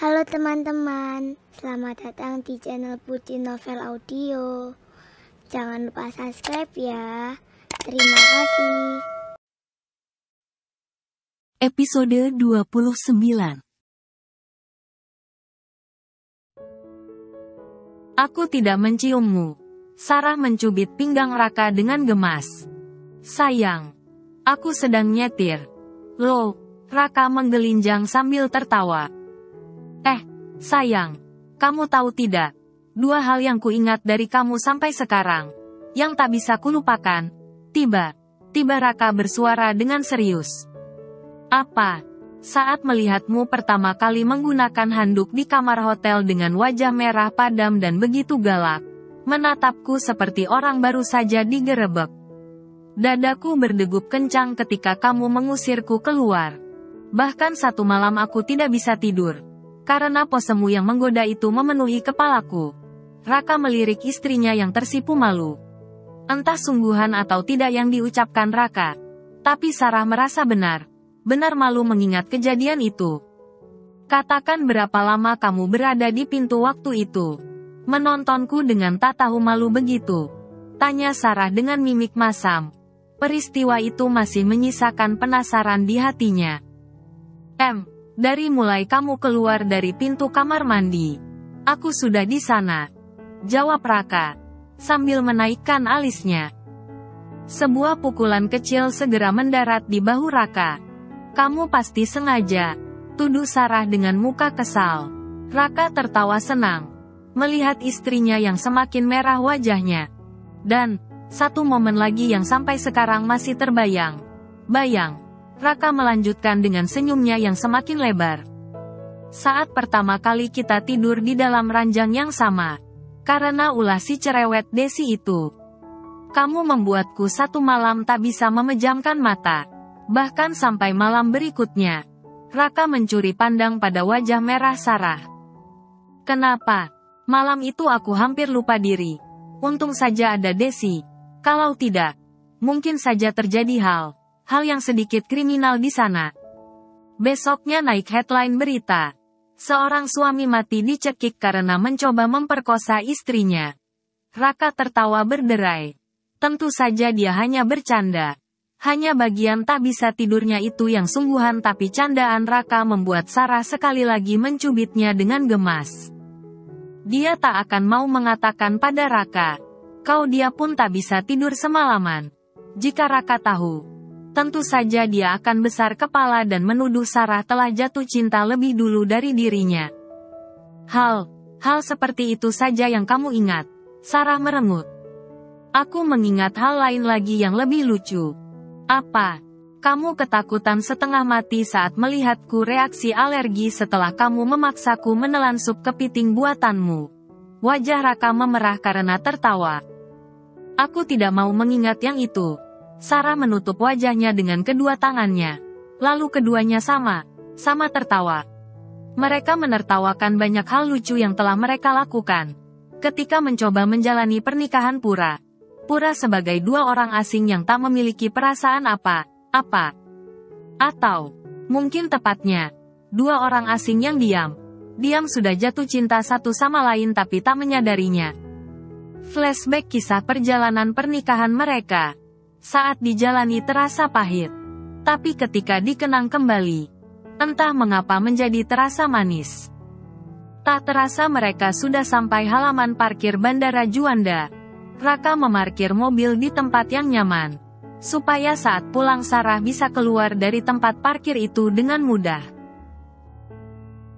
Halo teman-teman, selamat datang di channel Putri Novel Audio. Jangan lupa subscribe ya. Terima kasih. Episode 29. Aku tidak menciummu. Sarah mencubit pinggang Raka dengan gemas. Sayang, aku sedang nyetir. Loh, Raka menggelinjang sambil tertawa. Sayang, kamu tahu tidak? Dua hal yang kuingat dari kamu sampai sekarang, yang tak bisa kulupakan. Tiba Raka bersuara dengan serius. Apa? Saat melihatmu pertama kali menggunakan handuk di kamar hotel dengan wajah merah padam dan begitu galak, menatapku seperti orang baru saja digerebek. Dadaku berdegup kencang ketika kamu mengusirku keluar. Bahkan satu malam aku tidak bisa tidur, karena posemu yang menggoda itu memenuhi kepalaku. Raka melirik istrinya yang tersipu malu. Entah sungguhan atau tidak yang diucapkan Raka, tapi Sarah merasa benar malu mengingat kejadian itu. Katakan berapa lama kamu berada di pintu waktu itu? Menontonku dengan tak tahu malu begitu? Tanya Sarah dengan mimik masam. Peristiwa itu masih menyisakan penasaran di hatinya. Dari mulai kamu keluar dari pintu kamar mandi, aku sudah di sana. Jawab Raka, sambil menaikkan alisnya. Sebuah pukulan kecil segera mendarat di bahu Raka. Kamu pasti sengaja, tuduh Sarah dengan muka kesal. Raka tertawa senang, melihat istrinya yang semakin merah wajahnya. Dan, satu momen lagi yang sampai sekarang masih terbayang. Raka melanjutkan dengan senyumnya yang semakin lebar. Saat pertama kali kita tidur di dalam ranjang yang sama, karena ulah si cerewet Desi itu, kamu membuatku satu malam tak bisa memejamkan mata. Bahkan sampai malam berikutnya. Raka mencuri pandang pada wajah merah Sarah. Kenapa? Malam itu aku hampir lupa diri. Untung saja ada Desi. Kalau tidak, mungkin saja terjadi hal yang sedikit kriminal di sana. Besoknya naik headline berita. Seorang suami mati dicekik karena mencoba memperkosa istrinya. Raka tertawa berderai. Tentu saja dia hanya bercanda. Hanya bagian tak bisa tidurnya itu yang sungguhan, tapi candaan Raka membuat Sarah sekali lagi mencubitnya dengan gemas. Dia tak akan mau mengatakan pada Raka, dia pun tak bisa tidur semalaman. Jika Raka tahu, tentu saja dia akan besar kepala dan menuduh Sarah telah jatuh cinta lebih dulu dari dirinya. Hal seperti itu saja yang kamu ingat? Sarah merengut. Aku mengingat hal lain lagi yang lebih lucu. Apa? Kamu ketakutan setengah mati saat melihatku reaksi alergi setelah kamu memaksaku menelan sup kepiting buatanmu. Wajah Raka memerah karena tertawa. Aku tidak mau mengingat yang itu. Sarah menutup wajahnya dengan kedua tangannya. Lalu keduanya sama tertawa. Mereka menertawakan banyak hal lucu yang telah mereka lakukan ketika mencoba menjalani pernikahan pura sebagai dua orang asing yang tak memiliki perasaan apa. Atau, mungkin tepatnya, dua orang asing yang diam sudah jatuh cinta satu sama lain tapi tak menyadarinya. Flashback kisah perjalanan pernikahan mereka. Saat dijalani terasa pahit, tapi ketika dikenang kembali, entah mengapa menjadi terasa manis. Tak terasa mereka sudah sampai halaman parkir Bandara Juanda. Raka memarkir mobil di tempat yang nyaman, supaya saat pulang Sarah bisa keluar dari tempat parkir itu dengan mudah.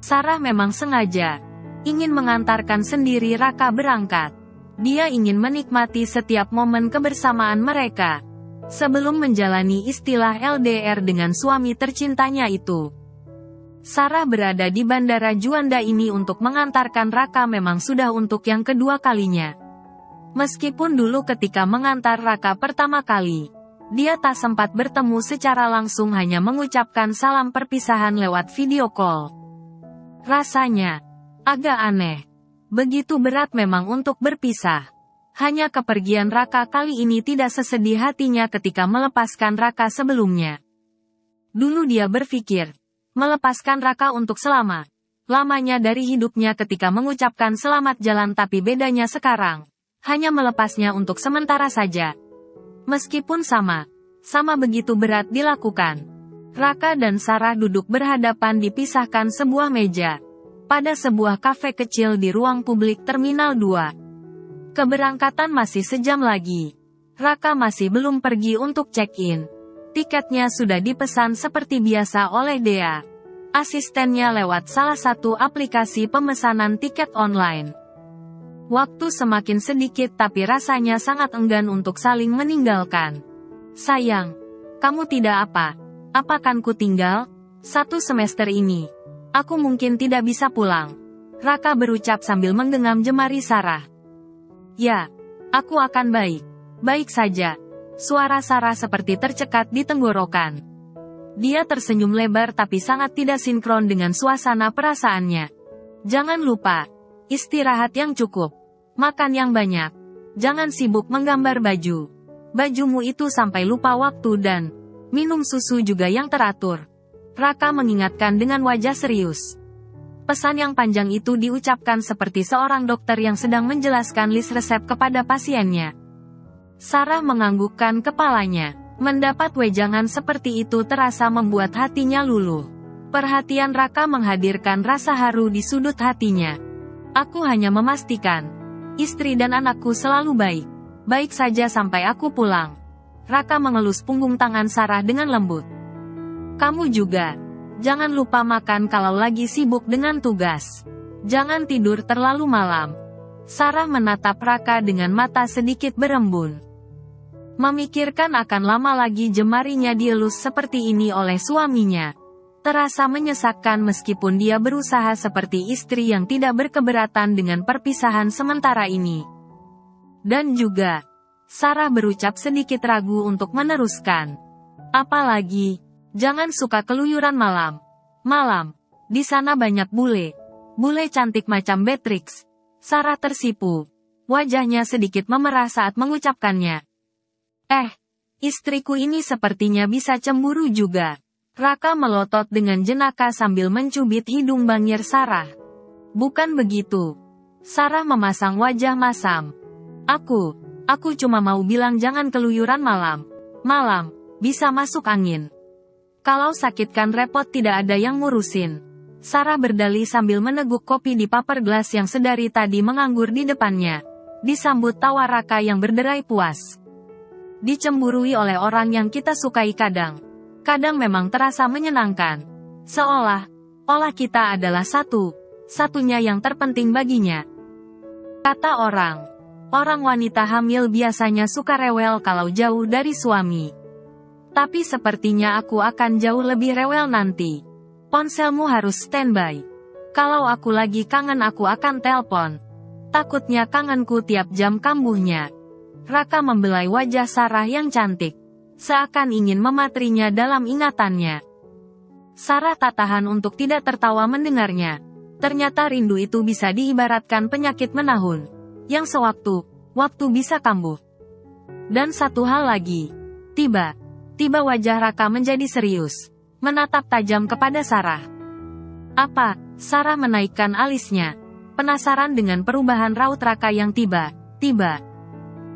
Sarah memang sengaja ingin mengantarkan sendiri Raka berangkat. Dia ingin menikmati setiap momen kebersamaan mereka sebelum menjalani istilah LDR dengan suami tercintanya itu. Sarah berada di Bandara Juanda ini untuk mengantarkan Raka memang sudah untuk yang kedua kalinya. Meskipun dulu ketika mengantar Raka pertama kali, dia tak sempat bertemu secara langsung, hanya mengucapkan salam perpisahan lewat video call. Rasanya agak aneh. Begitu berat memang untuk berpisah. Hanya kepergian Raka kali ini tidak sesedih hatinya ketika melepaskan Raka sebelumnya. Dulu dia berpikir, melepaskan Raka untuk selama. lamanya dari hidupnya ketika mengucapkan selamat jalan, tapi bedanya sekarang hanya melepasnya untuk sementara saja. Meskipun sama begitu berat dilakukan. Raka dan Sarah duduk berhadapan dipisahkan sebuah meja pada sebuah kafe kecil di ruang publik Terminal 2. Keberangkatan masih sejam lagi. Raka masih belum pergi untuk check-in. Tiketnya sudah dipesan seperti biasa oleh Dea, asistennya, lewat salah satu aplikasi pemesanan tiket online. Waktu semakin sedikit tapi rasanya sangat enggan untuk saling meninggalkan. Sayang, kamu tidak apakan ku tinggal? 1 semester ini, aku mungkin tidak bisa pulang. Raka berucap sambil menggenggam jemari Sarah. Ya, aku akan baik saja. Suara Sarah seperti tercekat di tenggorokan. Dia tersenyum lebar tapi sangat tidak sinkron dengan suasana perasaannya. Jangan lupa, istirahat yang cukup, makan yang banyak, jangan sibuk menggambar bajumu itu sampai lupa waktu, dan minum susu juga yang teratur. Raka mengingatkan dengan wajah serius. Pesan yang panjang itu diucapkan seperti seorang dokter yang sedang menjelaskan list resep kepada pasiennya. Sarah menganggukkan kepalanya. Mendapat wejangan seperti itu terasa membuat hatinya luluh. Perhatian Raka menghadirkan rasa haru di sudut hatinya. Aku hanya memastikan istri dan anakku selalu baik saja sampai aku pulang. Raka mengelus punggung tangan Sarah dengan lembut. Kamu juga jangan lupa makan kalau lagi sibuk dengan tugas. Jangan tidur terlalu malam. Sarah menatap Raka dengan mata sedikit berembun. Memikirkan akan lama lagi jemarinya dielus seperti ini oleh suaminya. Terasa menyesakkan meskipun dia berusaha seperti istri yang tidak berkeberatan dengan perpisahan sementara ini. Dan juga, Sarah berucap sedikit ragu untuk meneruskan. Apalagi, jangan suka keluyuran malam. Di sana banyak bule cantik macam Beatrix. Sarah tersipu. Wajahnya sedikit memerah saat mengucapkannya. Istriku ini sepertinya bisa cemburu juga. Raka melotot dengan jenaka sambil mencubit hidung bangir Sarah. Bukan begitu. Sarah memasang wajah masam. Aku cuma mau bilang jangan keluyuran malam. Bisa masuk angin. Kalau sakit kan repot, tidak ada yang ngurusin. Sarah berdalih sambil meneguk kopi di paper gelas yang sedari tadi menganggur di depannya. Disambut tawa Raka yang berderai puas. Dicemburui oleh orang yang kita sukai kadang memang terasa menyenangkan. Seolah kita adalah satunya yang terpenting baginya. Kata orang wanita hamil biasanya suka rewel kalau jauh dari suami. Tapi sepertinya aku akan jauh lebih rewel nanti. Ponselmu harus standby. Kalau aku lagi kangen aku akan telpon. Takutnya kangenku tiap jam kambuhnya. Raka membelai wajah Sarah yang cantik. Seakan ingin mematrinya dalam ingatannya. Sarah tak tahan untuk tidak tertawa mendengarnya. Ternyata rindu itu bisa diibaratkan penyakit menahun, yang sewaktu-waktu bisa kambuh. Dan satu hal lagi. Tiba wajah Raka menjadi serius. Menatap tajam kepada Sarah. Apa? Sarah menaikkan alisnya. Penasaran dengan perubahan raut Raka yang tiba-tiba.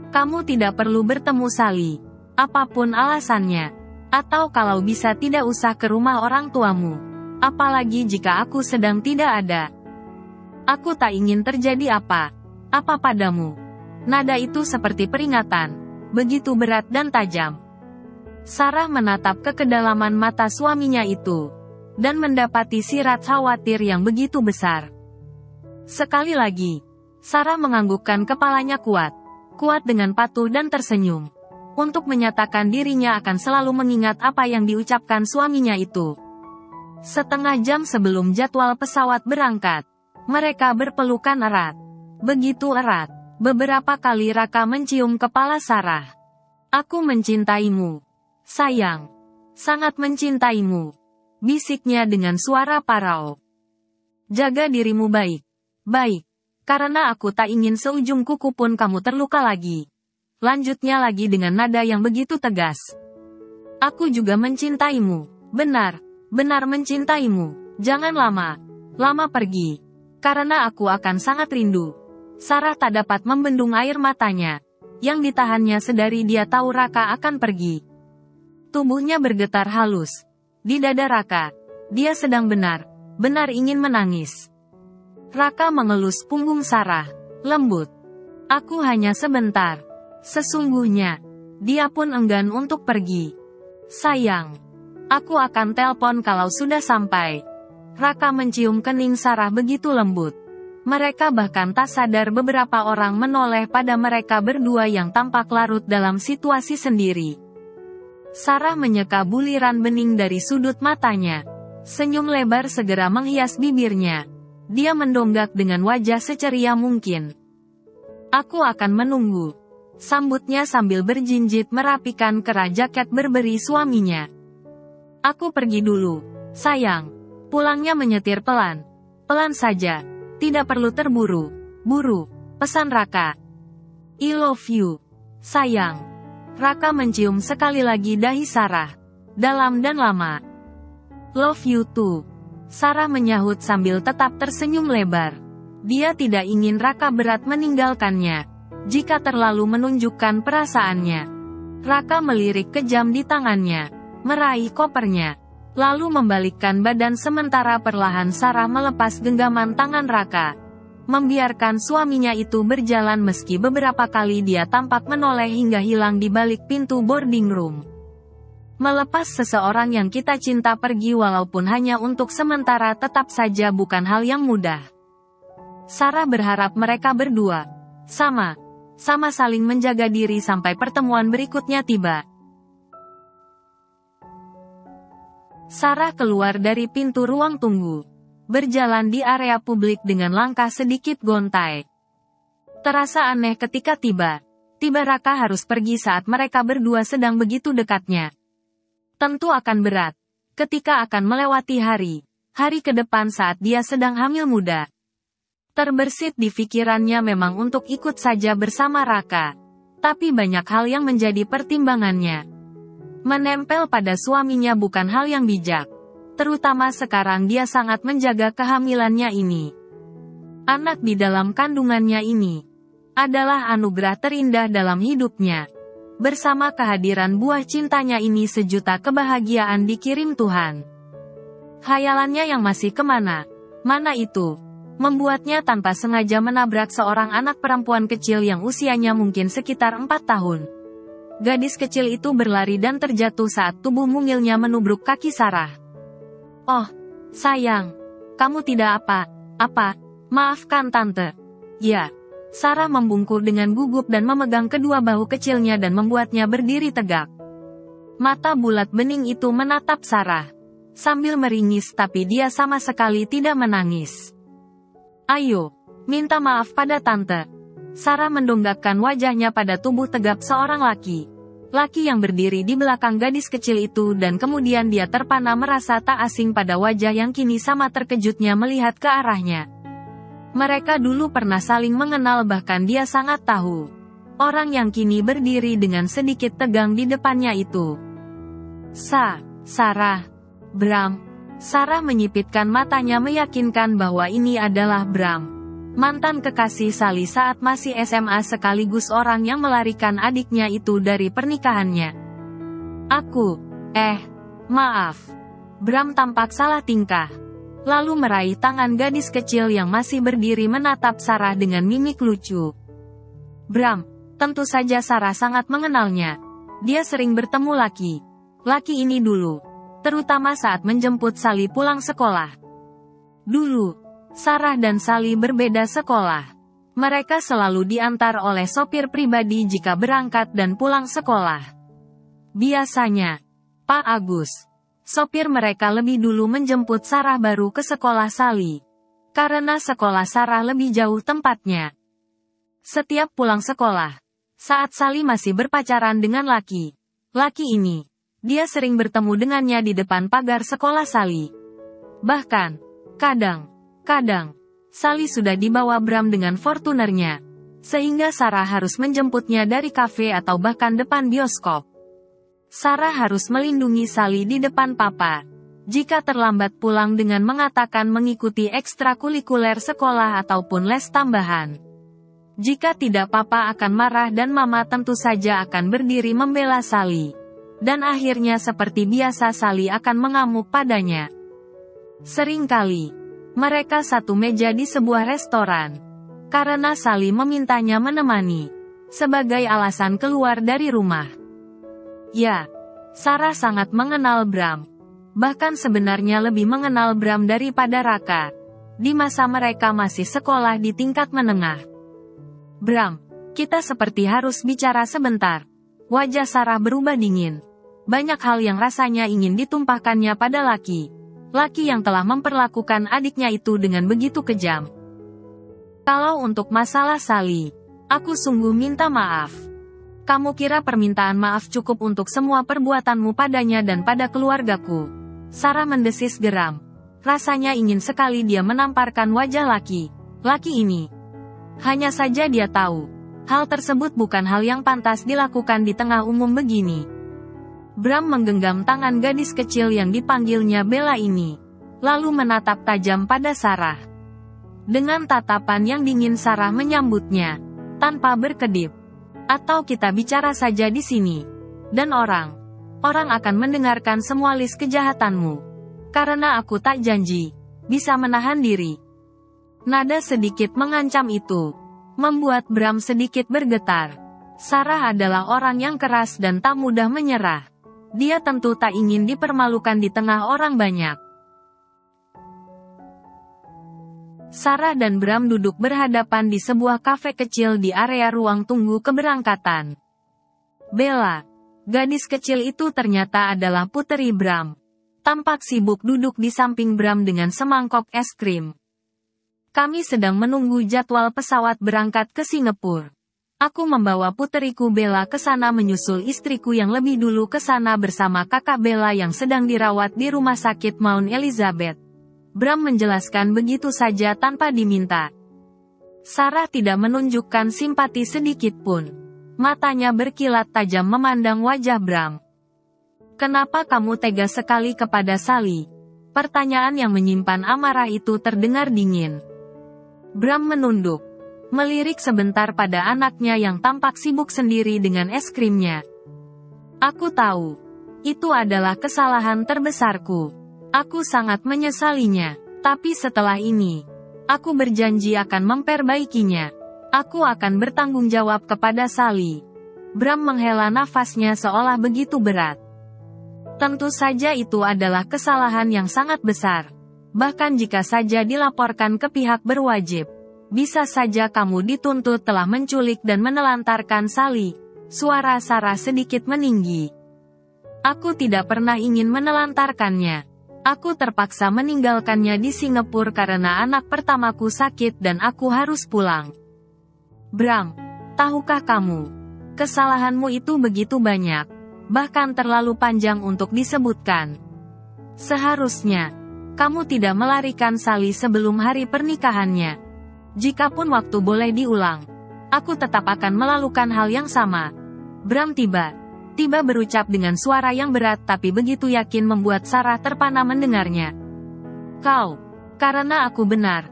Kamu tidak perlu bertemu Sally. Apapun alasannya. Atau kalau bisa tidak usah ke rumah orang tuamu. Apalagi jika aku sedang tidak ada. Aku tak ingin terjadi apa padamu. Nada itu seperti peringatan. Begitu berat dan tajam. Sarah menatap ke kedalaman mata suaminya itu. Dan mendapati sirat khawatir yang begitu besar. Sekali lagi. Sarah menganggukkan kepalanya kuat dengan patuh dan tersenyum. Untuk menyatakan dirinya akan selalu mengingat apa yang diucapkan suaminya itu. Setengah jam sebelum jadwal pesawat berangkat, mereka berpelukan erat. Begitu erat, beberapa kali Raka mencium kepala Sarah. Aku mencintaimu. Sayang. Sangat mencintaimu. Bisiknya dengan suara parau. Jaga dirimu baik. Karena aku tak ingin seujung kuku pun kamu terluka lagi. Lanjutnya lagi dengan nada yang begitu tegas. Aku juga mencintaimu. Benar mencintaimu. Jangan lama pergi. Karena aku akan sangat rindu. Sarah tak dapat membendung air matanya, yang ditahannya sedari dia tahu Raka akan pergi. Tubuhnya bergetar halus. Di dada Raka, dia sedang benar ingin menangis. Raka mengelus punggung Sarah, lembut. Aku hanya sebentar. Sesungguhnya, dia pun enggan untuk pergi. Sayang, aku akan telepon kalau sudah sampai. Raka mencium kening Sarah begitu lembut. Mereka bahkan tak sadar beberapa orang menoleh pada mereka berdua yang tampak larut dalam situasi sendiri. Sarah menyeka buliran bening dari sudut matanya. Senyum lebar segera menghias bibirnya. Dia mendonggak dengan wajah seceria mungkin. Aku akan menunggu. Sambutnya sambil berjinjit merapikan kerah jaket berberi suaminya. Aku pergi dulu, sayang. Pulangnya menyetir pelan. Pelan saja. Tidak perlu terburu-buru, pesan Raka. I love you, sayang. Raka mencium sekali lagi dahi Sarah. Dalam dan lama. Love you too. Sarah menyahut sambil tetap tersenyum lebar. Dia tidak ingin Raka berat meninggalkannya. Jika terlalu menunjukkan perasaannya. Raka melirik kejam di tangannya. Meraih kopernya. Lalu membalikkan badan sementara perlahan Sarah melepas genggaman tangan Raka. Membiarkan suaminya itu berjalan meski beberapa kali dia tampak menoleh hingga hilang di balik pintu boarding room. Melepas seseorang yang kita cinta pergi walaupun hanya untuk sementara tetap saja bukan hal yang mudah. Sarah berharap mereka berdua sama saling menjaga diri sampai pertemuan berikutnya tiba. Sarah keluar dari pintu ruang tunggu. Berjalan di area publik dengan langkah sedikit gontai. Terasa aneh ketika tiba Raka harus pergi saat mereka berdua sedang begitu dekatnya. Tentu akan berat. Ketika akan melewati hari ke depan saat dia sedang hamil muda. Terbersit di pikirannya memang untuk ikut saja bersama Raka. Tapi banyak hal yang menjadi pertimbangannya. Menempel pada suaminya bukan hal yang bijak. Terutama sekarang dia sangat menjaga kehamilannya ini. Anak di dalam kandungannya ini adalah anugerah terindah dalam hidupnya. Bersama kehadiran buah cintanya ini sejuta kebahagiaan dikirim Tuhan. Khayalannya yang masih mana itu, membuatnya tanpa sengaja menabrak seorang anak perempuan kecil yang usianya mungkin sekitar 4 tahun. Gadis kecil itu berlari dan terjatuh saat tubuh mungilnya menubruk kaki Sarah. Oh, sayang. Kamu tidak apa-apa. Maafkan tante. Ya. Sarah membungkuk dengan gugup dan memegang kedua bahu kecilnya dan membuatnya berdiri tegak. Mata bulat bening itu menatap Sarah. Sambil meringis tapi dia sama sekali tidak menangis. Ayo, minta maaf pada tante. Sarah mendonggakkan wajahnya pada tubuh tegap seorang laki. Laki yang berdiri di belakang gadis kecil itu dan kemudian dia terpana merasa tak asing pada wajah yang kini sama terkejutnya melihat ke arahnya. Mereka dulu pernah saling mengenal bahkan dia sangat tahu. Orang yang kini berdiri dengan sedikit tegang di depannya itu. Sarah. Bram. Sarah menyipitkan matanya meyakinkan bahwa ini adalah Bram. Mantan kekasih Sally saat masih SMA sekaligus orang yang melarikan adiknya itu dari pernikahannya. Maaf. Bram tampak salah tingkah. Lalu meraih tangan gadis kecil yang masih berdiri menatap Sarah dengan mimik lucu. Bram, tentu saja Sarah sangat mengenalnya. Dia sering bertemu laki ini dulu. Terutama saat menjemput Sally pulang sekolah. Dulu, Sarah dan Sally berbeda sekolah. Mereka selalu diantar oleh sopir pribadi jika berangkat dan pulang sekolah. Biasanya, Pak Agus, sopir mereka lebih dulu menjemput Sarah baru ke sekolah Sally. Karena sekolah Sarah lebih jauh tempatnya. Setiap pulang sekolah, saat Sally masih berpacaran dengan laki ini, dia sering bertemu dengannya di depan pagar sekolah Sally. Bahkan, kadang, Sally sudah dibawa Bram dengan Fortunernya. Sehingga Sarah harus menjemputnya dari kafe atau bahkan depan bioskop. Sarah harus melindungi Sally di depan papa. Jika terlambat pulang dengan mengatakan mengikuti ekstrakurikuler sekolah ataupun les tambahan. Jika tidak papa akan marah dan mama tentu saja akan berdiri membela Sally. Dan akhirnya seperti biasa Sally akan mengamuk padanya. Seringkali, mereka satu meja di sebuah restoran. Karena Sally memintanya menemani. Sebagai alasan keluar dari rumah. Ya, Sarah sangat mengenal Bram. Bahkan sebenarnya lebih mengenal Bram daripada Raka. Di masa mereka masih sekolah di tingkat menengah. Bram, kita seperti harus bicara sebentar. Wajah Sarah berubah dingin. Banyak hal yang rasanya ingin ditumpahkannya pada laki. Laki yang telah memperlakukan adiknya itu dengan begitu kejam. Kalau untuk masalah Sally, aku sungguh minta maaf. Kamu kira permintaan maaf cukup untuk semua perbuatanmu padanya dan pada keluargaku? Sarah mendesis geram. Rasanya ingin sekali dia menamparkan wajah laki ini. Hanya saja dia tahu, hal tersebut bukan hal yang pantas dilakukan di tengah umum begini. Bram menggenggam tangan gadis kecil yang dipanggilnya Bella ini. Lalu menatap tajam pada Sarah. Dengan tatapan yang dingin Sarah menyambutnya. Tanpa berkedip. Atau kita bicara saja di sini. Dan orang akan mendengarkan semua list kejahatanmu. Karena aku tak janji bisa menahan diri. Nada sedikit mengancam itu membuat Bram sedikit bergetar. Sarah adalah orang yang keras dan tak mudah menyerah. Dia tentu tak ingin dipermalukan di tengah orang banyak. Sarah dan Bram duduk berhadapan di sebuah kafe kecil di area ruang tunggu keberangkatan. Bella, gadis kecil itu ternyata adalah puteri Bram. Tampak sibuk duduk di samping Bram dengan semangkok es krim. Kami sedang menunggu jadwal pesawat berangkat ke Singapura. Aku membawa puteriku Bella ke sana menyusul istriku yang lebih dulu ke sana bersama kakak Bella yang sedang dirawat di rumah sakit Mount Elizabeth. Bram menjelaskan begitu saja tanpa diminta. Sarah tidak menunjukkan simpati sedikit pun. Matanya berkilat tajam memandang wajah Bram. Kenapa kamu tega sekali kepada Sally? Pertanyaan yang menyimpan amarah itu terdengar dingin. Bram menunduk. Melirik sebentar pada anaknya yang tampak sibuk sendiri dengan es krimnya. Aku tahu. Itu adalah kesalahan terbesarku. Aku sangat menyesalinya. Tapi setelah ini, aku berjanji akan memperbaikinya. Aku akan bertanggung jawab kepada Sally. Bram menghela nafasnya seolah begitu berat. Tentu saja itu adalah kesalahan yang sangat besar. Bahkan jika saja dilaporkan ke pihak berwajib. Bisa saja kamu dituntut telah menculik dan menelantarkan Sally. Suara Sarah sedikit meninggi. Aku tidak pernah ingin menelantarkannya. Aku terpaksa meninggalkannya di Singapura karena anak pertamaku sakit dan aku harus pulang. Bram, tahukah kamu? Kesalahanmu itu begitu banyak. Bahkan terlalu panjang untuk disebutkan. Seharusnya, kamu tidak melarikan Sally sebelum hari pernikahannya. Jikapun waktu boleh diulang, aku tetap akan melakukan hal yang sama. Bram tiba berucap dengan suara yang berat tapi begitu yakin membuat Sarah terpana mendengarnya. Karena aku benar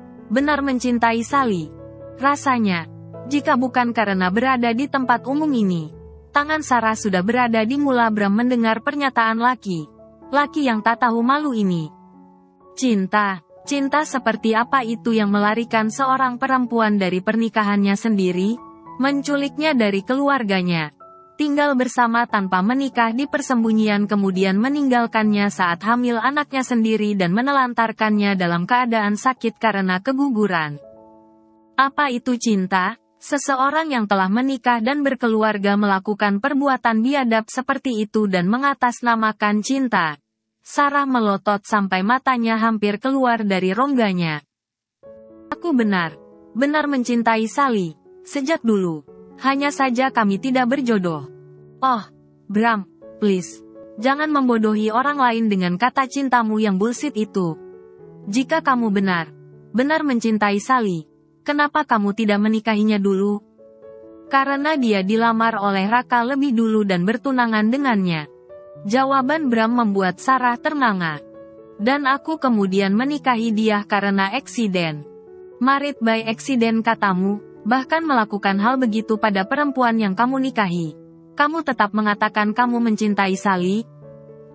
mencintai Sally. Rasanya, jika bukan karena berada di tempat umum ini, tangan Sarah sudah berada di mula Bram mendengar pernyataan laki yang tak tahu malu ini. Cinta seperti apa itu yang melarikan seorang perempuan dari pernikahannya sendiri, menculiknya dari keluarganya, tinggal bersama tanpa menikah di persembunyian kemudian meninggalkannya saat hamil anaknya sendiri dan menelantarkannya dalam keadaan sakit karena keguguran. Apa itu cinta? Seseorang yang telah menikah dan berkeluarga melakukan perbuatan biadab seperti itu dan mengatasnamakan cinta. Sarah melotot sampai matanya hampir keluar dari rongganya. Aku benar mencintai Sally. Sejak dulu. Hanya saja kami tidak berjodoh. Oh, Bram, please. Jangan membodohi orang lain dengan kata cintamu yang bullshit itu. Jika kamu benar mencintai Sally, kenapa kamu tidak menikahinya dulu? Karena dia dilamar oleh Raka lebih dulu dan bertunangan dengannya. Jawaban Bram membuat Sarah ternganga. Dan aku kemudian menikahi dia karena eksiden. Married by accident katamu, bahkan melakukan hal begitu pada perempuan yang kamu nikahi. Kamu tetap mengatakan kamu mencintai Sally?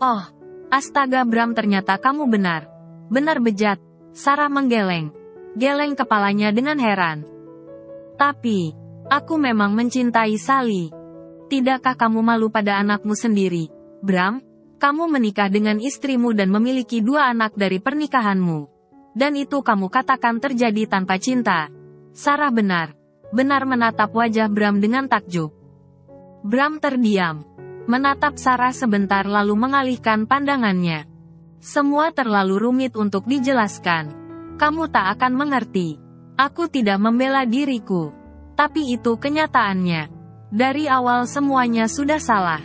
Oh, astaga Bram, ternyata kamu benar. Benar bejat. Sarah menggeleng. Geleng kepalanya dengan heran. Tapi, aku memang mencintai Sally. Tidakkah kamu malu pada anakmu sendiri, Bram? Kamu menikah dengan istrimu dan memiliki 2 anak dari pernikahanmu. Dan itu kamu katakan terjadi tanpa cinta. Sarah benar-benar menatap wajah Bram dengan takjub. Bram terdiam. Menatap Sarah sebentar lalu mengalihkan pandangannya. Semua terlalu rumit untuk dijelaskan. Kamu tak akan mengerti. Aku tidak membela diriku. Tapi itu kenyataannya. Dari awal semuanya sudah salah.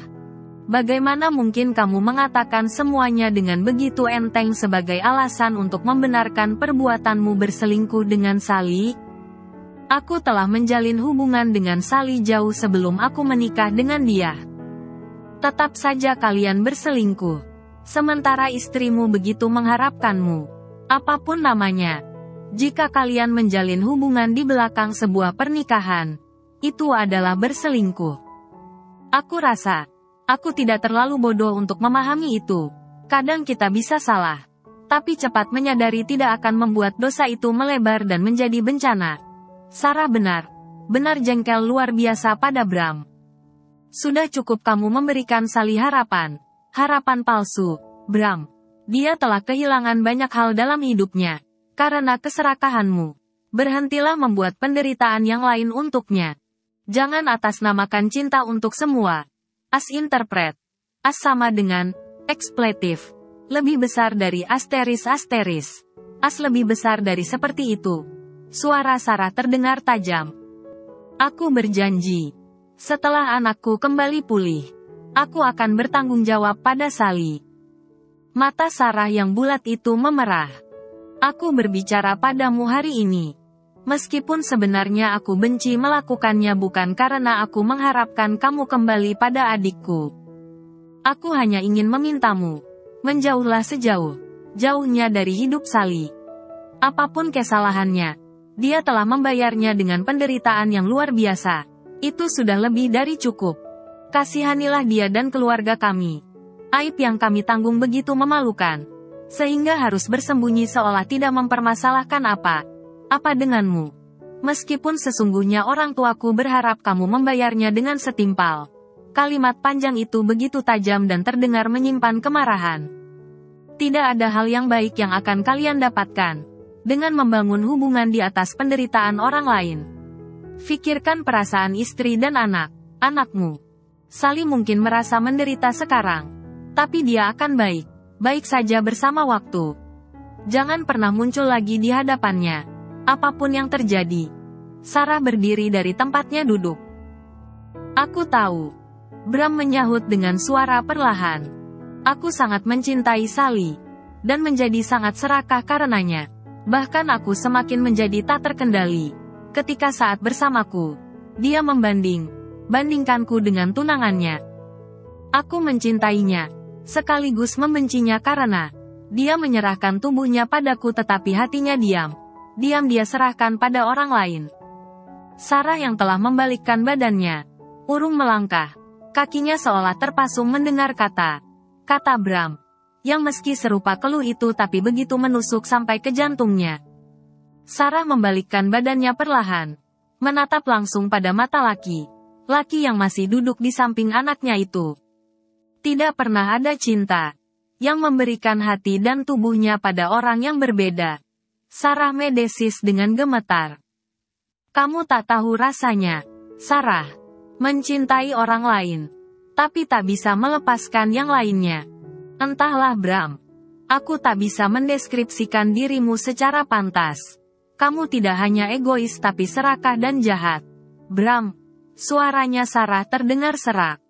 Bagaimana mungkin kamu mengatakan semuanya dengan begitu enteng sebagai alasan untuk membenarkan perbuatanmu berselingkuh dengan Sally? Aku telah menjalin hubungan dengan Sally jauh sebelum aku menikah dengan dia. Tetap saja kalian berselingkuh. Sementara istrimu begitu mengharapkanmu. Apapun namanya. Jika kalian menjalin hubungan di belakang sebuah pernikahan, itu adalah berselingkuh. Aku rasa aku tidak terlalu bodoh untuk memahami itu. Kadang kita bisa salah. Tapi cepat menyadari tidak akan membuat dosa itu melebar dan menjadi bencana. Sarah benar-benar jengkel luar biasa pada Bram. Sudah cukup kamu memberikan Sally harapan. Harapan palsu, Bram. Dia telah kehilangan banyak hal dalam hidupnya. Karena keserakahanmu. Berhentilah membuat penderitaan yang lain untuknya. Jangan atasnamakan cinta untuk semua. As interpret. As sama dengan ekspletif. Lebih besar dari asteris. As lebih besar dari seperti itu. Suara Sarah terdengar tajam. Aku berjanji. Setelah anakku kembali pulih, aku akan bertanggung jawab pada Sally. Mata Sarah yang bulat itu memerah. Aku berbicara padamu hari ini. Meskipun sebenarnya aku benci melakukannya bukan karena aku mengharapkan kamu kembali pada adikku. Aku hanya ingin memintamu. Menjauhlah sejauh-jauhnya dari hidup Sally. Apapun kesalahannya, dia telah membayarnya dengan penderitaan yang luar biasa. Itu sudah lebih dari cukup. Kasihanilah dia dan keluarga kami. Aib yang kami tanggung begitu memalukan. Sehingga harus bersembunyi seolah tidak mempermasalahkan apa denganmu? Meskipun sesungguhnya orang tuaku berharap kamu membayarnya dengan setimpal. Kalimat panjang itu begitu tajam dan terdengar menyimpan kemarahan. Tidak ada hal yang baik yang akan kalian dapatkan dengan membangun hubungan di atas penderitaan orang lain. Fikirkan perasaan istri dan anakmu. Sally mungkin merasa menderita sekarang, tapi dia akan baik saja bersama waktu. Jangan pernah muncul lagi di hadapannya. Apapun yang terjadi. Sarah berdiri dari tempatnya duduk. Aku tahu. Bram menyahut dengan suara perlahan. Aku sangat mencintai Sally. Dan menjadi sangat serakah karenanya. Bahkan aku semakin menjadi tak terkendali. Ketika saat bersamaku, dia bandingkanku dengan tunangannya. Aku mencintainya. Sekaligus membencinya karena dia menyerahkan tubuhnya padaku tetapi hatinya diam dia serahkan pada orang lain. Sarah yang telah membalikkan badannya, urung melangkah. Kakinya seolah terpasung mendengar kata Bram, yang meski serupa keluh itu tapi begitu menusuk sampai ke jantungnya. Sarah membalikkan badannya perlahan, menatap langsung pada mata laki yang masih duduk di samping anaknya itu. Tidak pernah ada cinta yang memberikan hati dan tubuhnya pada orang yang berbeda. Sarah mendesis dengan gemetar. Kamu tak tahu rasanya, Sarah, mencintai orang lain, tapi tak bisa melepaskan yang lainnya. Entahlah Bram, aku tak bisa mendeskripsikan dirimu secara pantas. Kamu tidak hanya egois tapi serakah dan jahat. Bram, suaranya Sarah terdengar serak.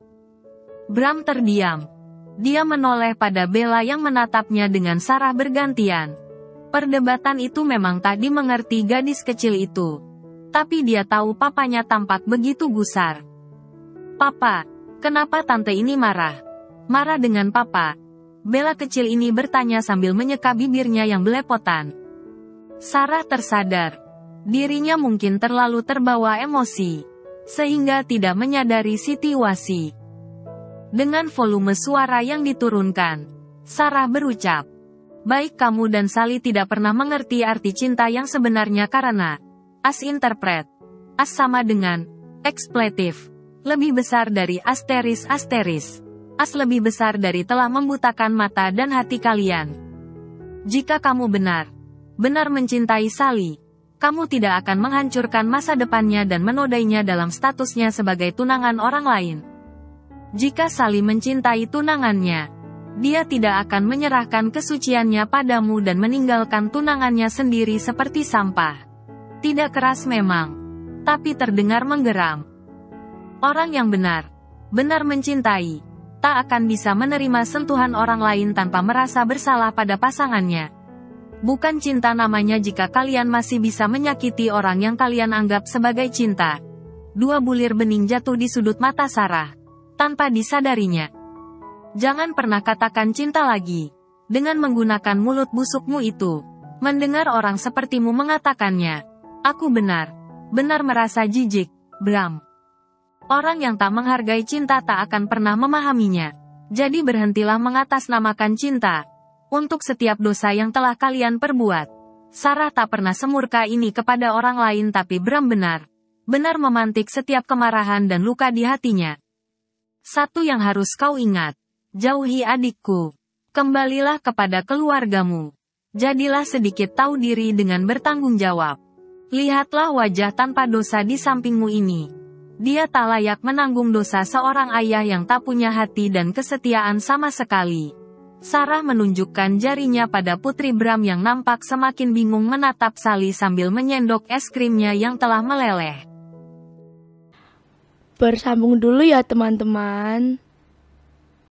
Bram terdiam. Dia menoleh pada Bella yang menatapnya dengan Sarah bergantian. Perdebatan itu memang tak dimengerti gadis kecil itu. Tapi dia tahu papanya tampak begitu gusar. Papa, kenapa tante ini marah? Marah dengan papa? Bella kecil ini bertanya sambil menyeka bibirnya yang belepotan. Sarah tersadar. Dirinya mungkin terlalu terbawa emosi, sehingga tidak menyadari situasi. Dengan volume suara yang diturunkan, Sarah berucap, "Baik, kamu dan Sally tidak pernah mengerti arti cinta yang sebenarnya karena as interpret. As sama dengan ekspletif. Lebih besar dari asteris. As lebih besar dari telah membutakan mata dan hati kalian. Jika kamu benar mencintai Sally, kamu tidak akan menghancurkan masa depannya dan menodainya dalam statusnya sebagai tunangan orang lain. Jika Sally mencintai tunangannya, dia tidak akan menyerahkan kesuciannya padamu dan meninggalkan tunangannya sendiri seperti sampah." Tidak keras memang, tapi terdengar menggeram. Orang yang benar mencintai, tak akan bisa menerima sentuhan orang lain tanpa merasa bersalah pada pasangannya. Bukan cinta namanya jika kalian masih bisa menyakiti orang yang kalian anggap sebagai cinta. Dua bulir bening jatuh di sudut mata Sarah, tanpa disadarinya. Jangan pernah katakan cinta lagi, dengan menggunakan mulut busukmu itu. Mendengar orang sepertimu mengatakannya, aku benar merasa jijik, Bram. Orang yang tak menghargai cinta tak akan pernah memahaminya. Jadi berhentilah mengatasnamakan cinta untuk setiap dosa yang telah kalian perbuat. Sarah tak pernah semurka ini kepada orang lain, tapi Bram benar memantik setiap kemarahan dan luka di hatinya. Satu yang harus kau ingat, jauhi adikku. Kembalilah kepada keluargamu. Jadilah sedikit tahu diri dengan bertanggung jawab. Lihatlah wajah tanpa dosa di sampingmu ini. Dia tak layak menanggung dosa seorang ayah yang tak punya hati dan kesetiaan sama sekali. Sarah menunjukkan jarinya pada putri Bram yang nampak semakin bingung menatap Sally sambil menyendok es krimnya yang telah meleleh. Bersambung dulu ya teman-teman.